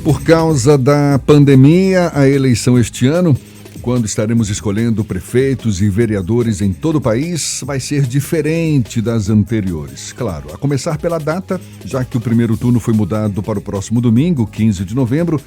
Por causa da pandemia, a eleição este ano, quando estaremos escolhendo prefeitos e vereadores em todo o país, vai ser diferente das anteriores. Claro, a começar pela data, já que o primeiro turno foi mudado para o próximo domingo, 15 de novembro.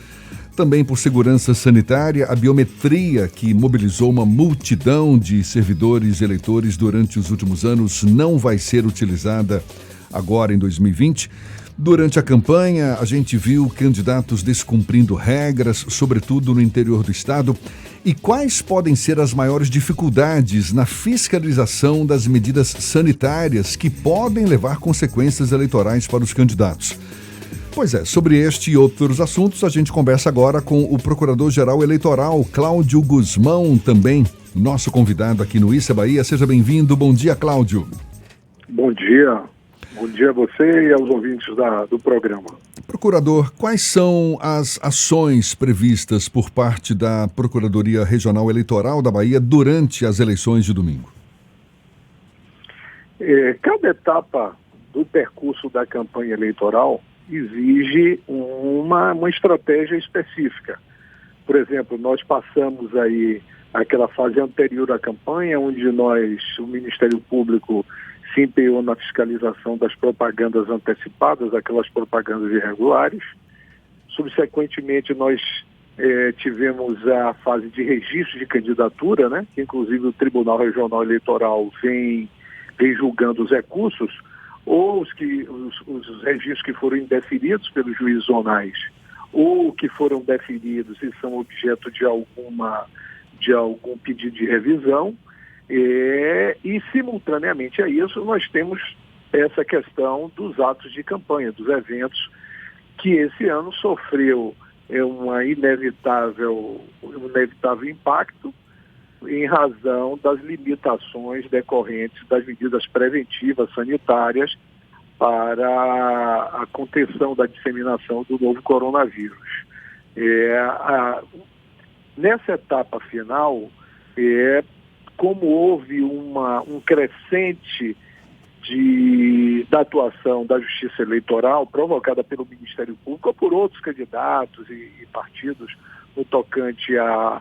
Também por segurança sanitária, a biometria, que mobilizou uma multidão de servidores e eleitores durante os últimos anos, não vai ser utilizada agora em 2020. Durante a campanha, a gente viu candidatos descumprindo regras, sobretudo no interior do estado. E quais podem ser as maiores dificuldades na fiscalização das medidas sanitárias que podem levar consequências eleitorais para os candidatos? Pois é, sobre este e outros assuntos, a gente conversa agora com o Procurador-Geral Eleitoral, Cláudio Guzmão, também nosso convidado aqui no Issa Bahia. Seja bem-vindo. Bom dia, Cláudio. Bom dia. Bom dia a você e aos ouvintes do programa. Procurador, quais são as ações previstas por parte da Procuradoria Regional Eleitoral da Bahia durante as eleições de domingo? Cada etapa do percurso da campanha eleitoral exige uma estratégia específica. Por exemplo, nós passamos aí aquela fase anterior à campanha, onde o Ministério Público se empenhou na fiscalização das propagandas antecipadas, aquelas propagandas irregulares. Subsequentemente, nós tivemos a fase de registro de candidatura, né, que inclusive o Tribunal Regional Eleitoral vem julgando os recursos, ou os registros que foram indeferidos pelos juízes zonais, ou que foram deferidos e são objeto de algum pedido de revisão. E, simultaneamente a isso, nós temos essa questão dos atos de campanha, dos eventos, que esse ano sofreu um inevitável impacto em razão das limitações decorrentes das medidas preventivas sanitárias para a contenção da disseminação do novo coronavírus. Nessa etapa final, como houve um crescente da atuação da Justiça Eleitoral provocada pelo Ministério Público ou por outros candidatos e partidos no tocante a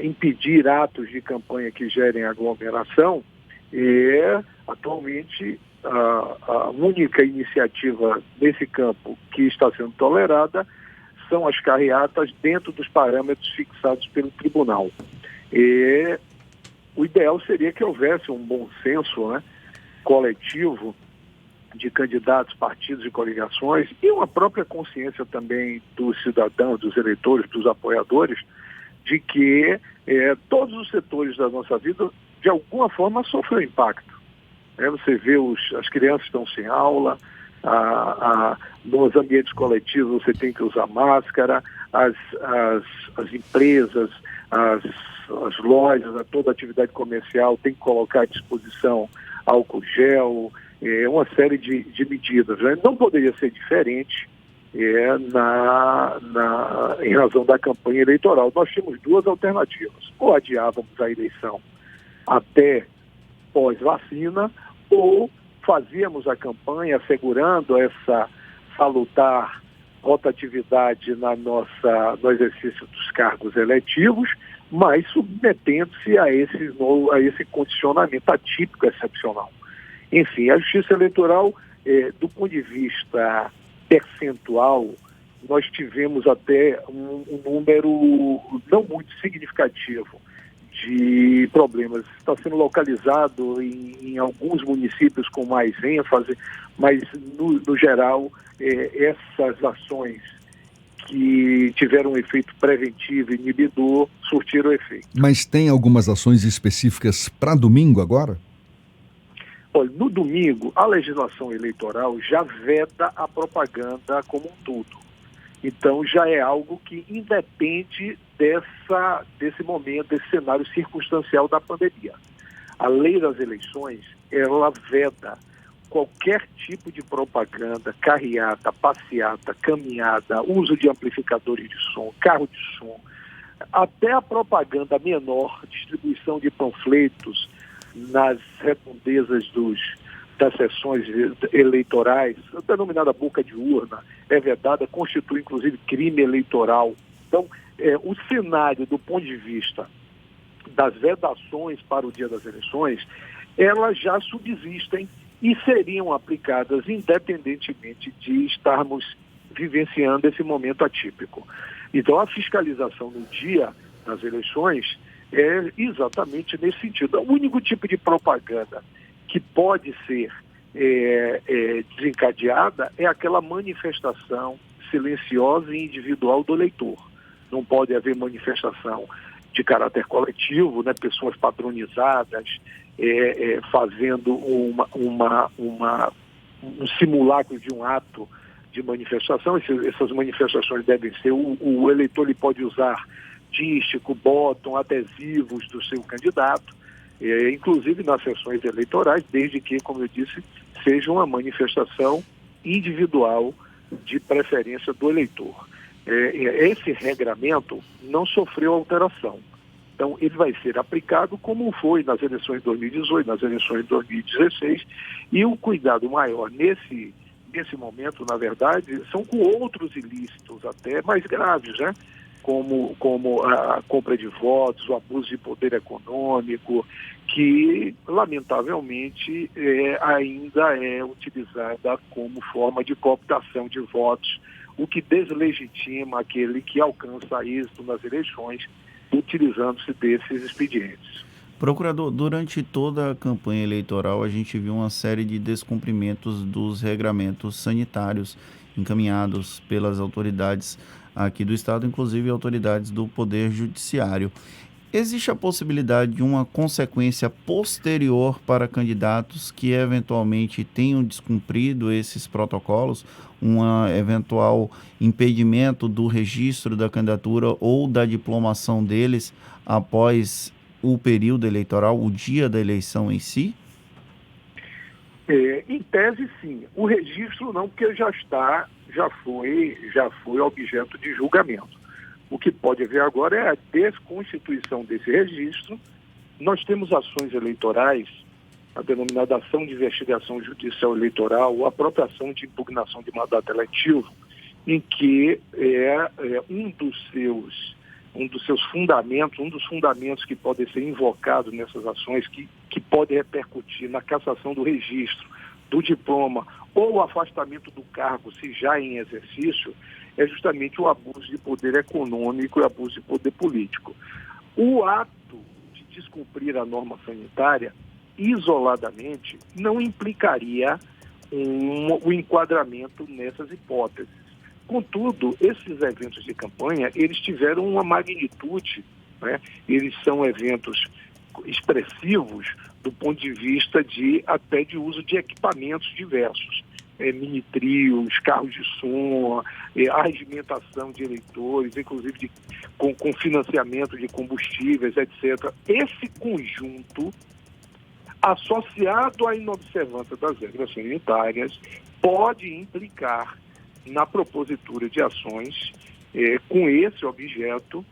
impedir atos de campanha que gerem aglomeração, atualmente a única iniciativa nesse campo que está sendo tolerada são as carreatas dentro dos parâmetros fixados pelo tribunal. O ideal seria que houvesse um bom senso, né, coletivo de candidatos, partidos e coligações e uma própria consciência também dos cidadãos, dos eleitores, dos apoiadores, de que todos os setores da nossa vida, de alguma forma, sofrem impacto. Você vê as crianças estão sem aula, nos ambientes coletivos você tem que usar máscara, as empresas, as lojas, toda atividade comercial tem que colocar à disposição álcool gel, uma série de medidas. Né? Não poderia ser diferente em razão da campanha eleitoral. Nós tínhamos duas alternativas: ou adiávamos a eleição até pós-vacina, ou fazíamos a campanha assegurando essa salutar rotatividade no exercício dos cargos eletivos, mas submetendo-se a esse condicionamento atípico, excepcional. Enfim, a Justiça Eleitoral, do ponto de vista percentual, nós tivemos até um número não muito significativo de problemas. Está sendo localizado em alguns municípios com mais ênfase, mas, no geral, essas ações que tiveram um efeito preventivo e inibidor surtiram efeito. Mas tem algumas ações específicas para domingo agora? Olha, no domingo, a legislação eleitoral já veda a propaganda como um todo. Então, já é algo que independe desse momento, desse cenário circunstancial da pandemia. A lei das eleições, ela veda qualquer tipo de propaganda, carreata, passeata, caminhada, uso de amplificadores de som, carro de som, até a propaganda menor, distribuição de panfletos nas redondezas das sessões eleitorais, a denominada boca de urna, é vedada, constitui inclusive crime eleitoral. Então, o cenário do ponto de vista das vedações para o dia das eleições, elas já subsistem e seriam aplicadas independentemente de estarmos vivenciando esse momento atípico. Então, a fiscalização no dia das eleições é exatamente nesse sentido. O único tipo de propaganda que pode ser desencadeada é aquela manifestação silenciosa e individual do eleitor. Não pode haver manifestação de caráter coletivo, né, pessoas padronizadas, fazendo um simulacro de um ato de manifestação. Essas manifestações devem ser, o eleitor ele pode usar dístico, botão, adesivos do seu candidato, inclusive nas sessões eleitorais, desde que, como eu disse, seja uma manifestação individual de preferência do eleitor. Esse regramento não sofreu alteração. Então, ele vai ser aplicado como foi nas eleições de 2018, nas eleições de 2016, e o cuidado maior nesse momento, na verdade, são com outros ilícitos até mais graves, né? Como a compra de votos, o abuso de poder econômico, que, lamentavelmente, ainda é utilizada como forma de cooptação de votos, o que deslegitima aquele que alcança êxito nas eleições, utilizando-se desses expedientes. Procurador, durante toda a campanha eleitoral a gente viu uma série de descumprimentos dos regramentos sanitários encaminhados pelas autoridades aqui do Estado, inclusive autoridades do Poder Judiciário. Existe a possibilidade de uma consequência posterior para candidatos que eventualmente tenham descumprido esses protocolos, um eventual impedimento do registro da candidatura ou da diplomação deles após o período eleitoral, o dia da eleição em si? Em tese, sim. O registro não, porque já foi objeto de julgamento. O que pode haver agora é a desconstituição desse registro. Nós temos ações eleitorais, a denominada ação de investigação judicial eleitoral, ou a própria ação de impugnação de mandato eletivo, em que um dos seus fundamentos, um dos fundamentos que podem ser invocados nessas ações, que pode repercutir na cassação do registro, do diploma ou o afastamento do cargo, se já em exercício, é justamente o abuso de poder econômico e abuso de poder político. O ato de descumprir a norma sanitária, isoladamente, não implicaria o enquadramento nessas hipóteses. Contudo, esses eventos de campanha, eles tiveram uma magnitude, né? Eles são eventos expressivos do ponto de vista até de uso de equipamentos diversos. Mini-trios, carros de som, arregimentação de eleitores, inclusive com financiamento de combustíveis, etc. Esse conjunto, associado à inobservância das regras sanitárias, pode implicar na propositura de ações com esse objeto,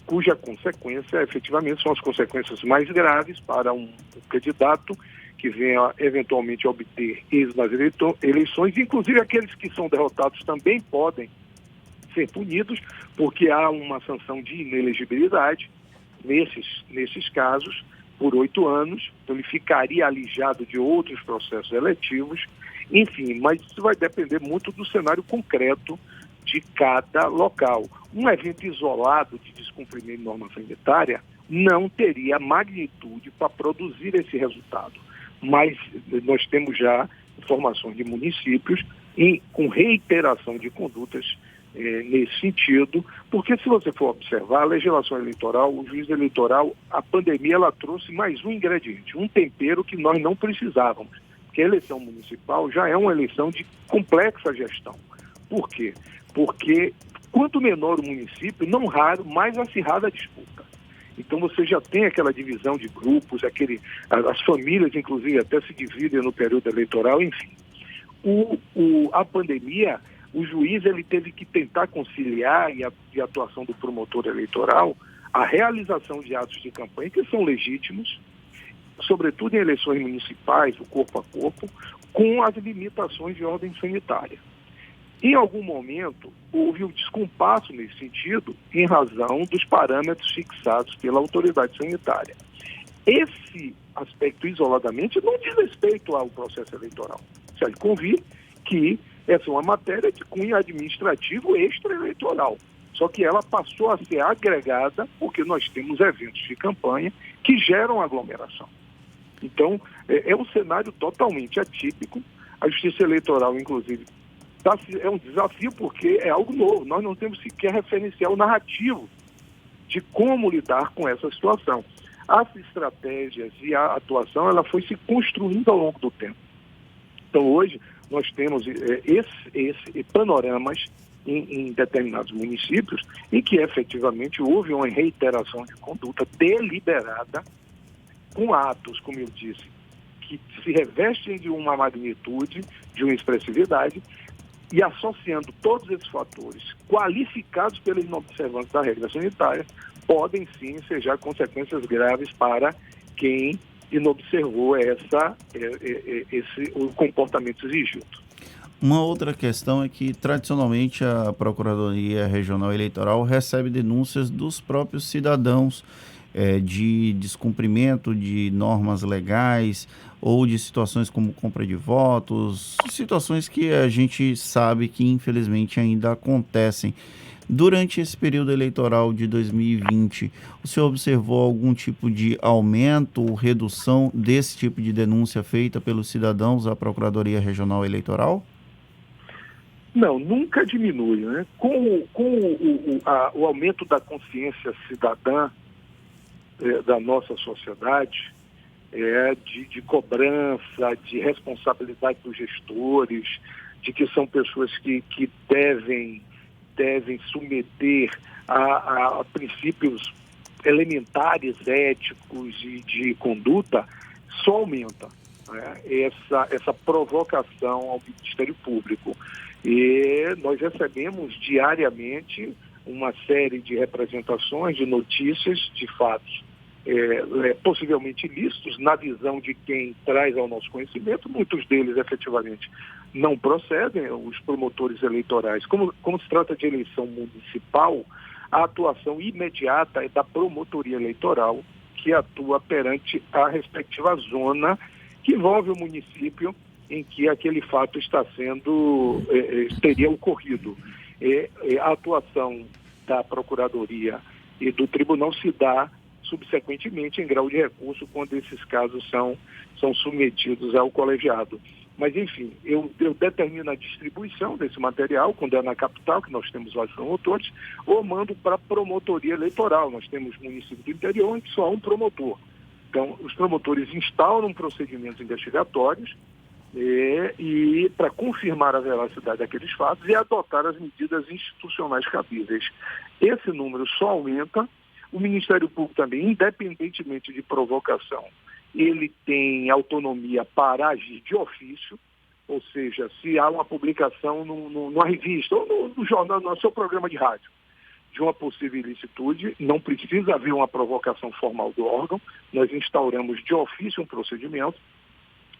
cuja consequência, efetivamente, são as consequências mais graves para um candidato que venha eventualmente a obter êxito nas eleições. Inclusive aqueles que são derrotados também podem ser punidos, porque há uma sanção de inelegibilidade nesses casos por 8 anos, então ele ficaria alijado de outros processos eletivos. Enfim, mas isso vai depender muito do cenário concreto de cada local. Um evento isolado de descumprimento de norma sanitária não teria magnitude para produzir esse resultado. Mas nós temos já informações de municípios com reiteração de condutas nesse sentido, porque se você for observar a legislação eleitoral, o juiz eleitoral, a pandemia ela trouxe mais um ingrediente, um tempero que nós não precisávamos, porque a eleição municipal já é uma eleição de complexa gestão. Por quê? Porque quanto menor o município, não raro, mais acirrada a disputa. Então você já tem aquela divisão de grupos, as famílias, inclusive, até se dividem no período eleitoral, enfim. A pandemia, o juiz ele teve que tentar conciliar, e a atuação do promotor eleitoral, a realização de atos de campanha que são legítimos, sobretudo em eleições municipais, o corpo a corpo, com as limitações de ordem sanitária. Em algum momento, houve um descompasso nesse sentido, em razão dos parâmetros fixados pela autoridade sanitária. Esse aspecto, isoladamente, não diz respeito ao processo eleitoral. Se há de convir que essa é uma matéria de cunho administrativo extra-eleitoral. Só que ela passou a ser agregada porque nós temos eventos de campanha que geram aglomeração. Então, é um cenário totalmente atípico. A Justiça Eleitoral, inclusive, é um desafio porque é algo novo. Nós não temos sequer referencial narrativo de como lidar com essa situação. As estratégias e a atuação, ela foi se construindo ao longo do tempo. Então, hoje, nós temos esse panoramas em determinados municípios em que, efetivamente, houve uma reiteração de conduta deliberada com atos, como eu disse, que se revestem de uma magnitude, de uma expressividade, e associando todos esses fatores qualificados pela inobservância da regra sanitária, podem sim ensejar consequências graves para quem inobservou o comportamento exigido. Uma outra questão é que, tradicionalmente, a Procuradoria Regional Eleitoral recebe denúncias dos próprios cidadãos de descumprimento de normas legais ou de situações como compra de votos, situações que a gente sabe que, infelizmente, ainda acontecem. Durante esse período eleitoral de 2020, o senhor observou algum tipo de aumento ou redução desse tipo de denúncia feita pelos cidadãos à Procuradoria Regional Eleitoral? Não, nunca diminui, né? Com o aumento da consciência cidadã da nossa sociedade, de cobrança, de responsabilidade dos gestores, de que são pessoas que devem submeter a princípios elementares éticos e de conduta, só aumenta, né, essa provocação ao Ministério Público. E nós recebemos diariamente uma série de representações, de notícias, de fatos possivelmente ilícitos, na visão de quem traz ao nosso conhecimento. Muitos deles, efetivamente, não procedem. Os promotores eleitorais, como se trata de eleição municipal, a atuação imediata é da promotoria eleitoral, que atua perante a respectiva zona que envolve o município em que aquele fato teria ocorrido. A atuação da Procuradoria e do Tribunal se dá subsequentemente em grau de recurso quando esses casos são submetidos ao colegiado. Mas, enfim, eu determino a distribuição desse material, quando é na capital, que nós temos vários promotores, ou mando para a promotoria eleitoral. Nós temos município do interior em que só há um promotor. Então, os promotores instauram procedimentos investigatórios e para confirmar a veracidade daqueles fatos e adotar as medidas institucionais cabíveis. Esse número só aumenta. O Ministério Público também, independentemente de provocação, ele tem autonomia para agir de ofício, ou seja, se há uma publicação numa revista ou no jornal, no seu programa de rádio, de uma possível ilicitude, não precisa haver uma provocação formal do órgão, nós instauramos de ofício um procedimento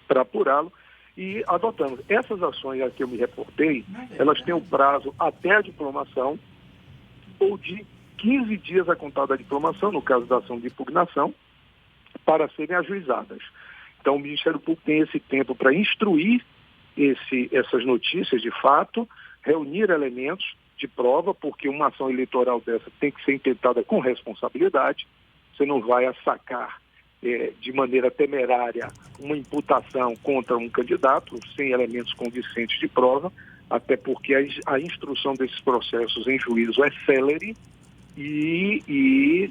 para apurá-lo e adotamos. Essas ações a que eu me reportei, elas têm o prazo até a diplomação ou de 15 dias a contar da diplomação, no caso da ação de impugnação, para serem ajuizadas. Então, o Ministério Público tem esse tempo para instruir essas notícias de fato, reunir elementos de prova, porque uma ação eleitoral dessa tem que ser intentada com responsabilidade. Você não vai assacar de maneira temerária uma imputação contra um candidato sem elementos convincentes de prova, até porque a instrução desses processos em juízo é célere. E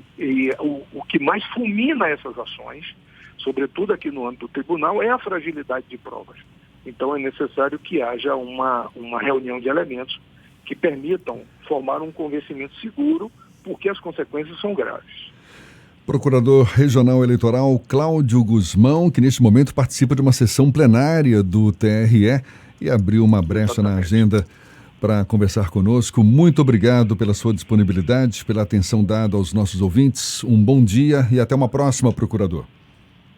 o que mais fulmina essas ações, sobretudo aqui no âmbito do tribunal, é a fragilidade de provas. Então é necessário que haja uma reunião de elementos que permitam formar um convencimento seguro, porque as consequências são graves. Procurador Regional Eleitoral Cláudio Guzmão, que neste momento participa de uma sessão plenária do TRE e abriu uma brecha na agenda para conversar conosco. Muito obrigado pela sua disponibilidade, pela atenção dada aos nossos ouvintes. Um bom dia e até uma próxima, procurador.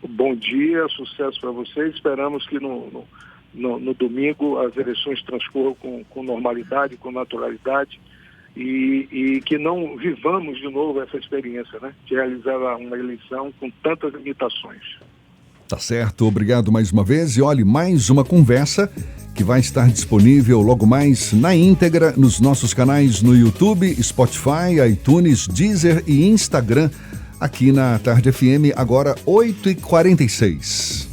bom dia, sucesso para vocês. Esperamos que no domingo as eleições transcorram com normalidade, com naturalidade e que não vivamos de novo essa experiência, né, de realizar uma eleição com tantas limitações. Tá certo, obrigado mais uma vez. E olhe, mais uma conversa que vai estar disponível logo mais na íntegra nos nossos canais no YouTube, Spotify, iTunes, Deezer e Instagram, aqui na Tarde FM, agora 8h46.